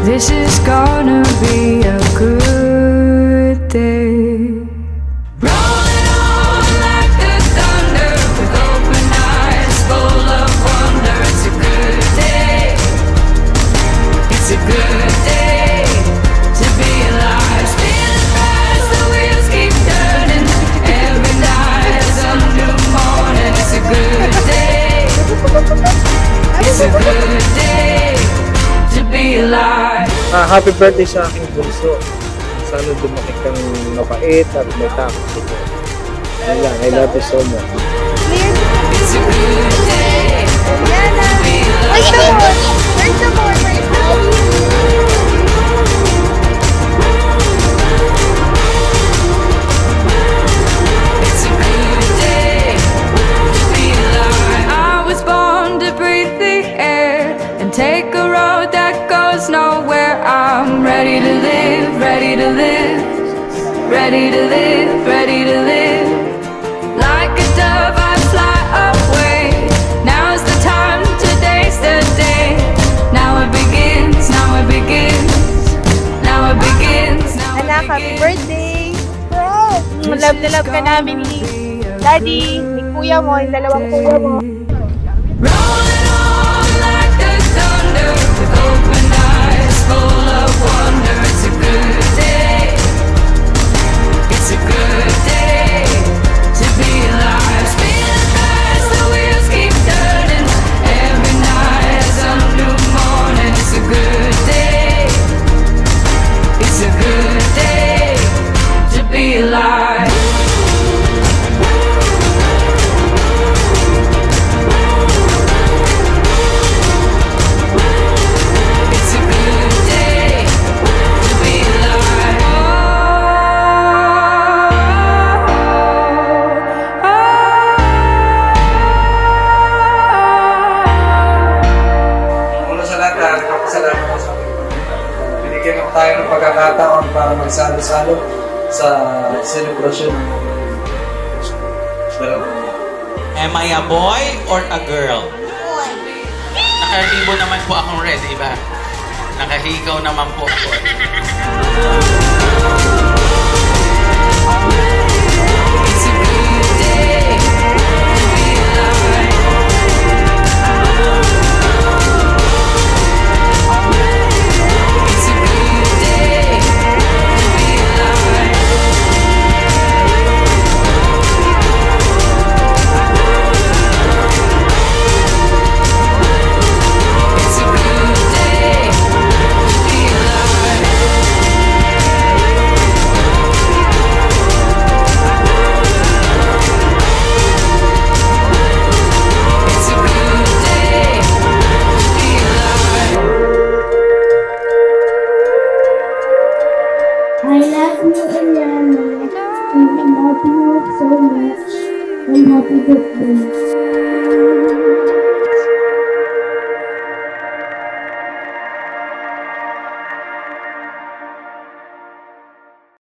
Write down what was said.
This is gonna be a good day. Rolling on like the thunder with open eyes full of wonder. It's a good day. It's a good day to be alive. Spinning fast, the wheels keep turning. Every night is a new morning. It's a good day. It's a good day to be alive. Happy birthday sa aking bunso. Sana dumaki kang mapait at may tapos ito. Ayan, I love you so much. It's a good day to be alive. Where's the board? It's a good day to be alive. I was born to breathe the air and take a road that goes nowhere. I'm ready to live, ready to live, ready to live, ready to live. Like a dove I fly away. Now's the time, today's the day. Now it begins, now it begins, now it begins, now it begins. Anak, happy birthday! Love na love ka namin ni Daddy, ni Kuya mo, yung dalawang kuya mo. Rolling on like the thunder with open eyes full of wonder. It's a good day. It's a good day to be alive. Spinning fast, the wheels keep turning. Every night is a new morning. It's a good day. It's a good day to be alive. It's a good day to be alive. Mula sa lahat, salamat po sa ating binigyan mo tayo ng pagkakataon para magsalo-salo sa selebrasyon ng dalawa. Am I a boy or a girl? Boy. Nakalibo naman po akong red, diba? Nakahigaw naman po ako. It's a good day to be alive. It's a good day to be alive. It's a good day to be alive. It's a good day to be alive. I love you, Eliana, and I love you so much. And happy birthday.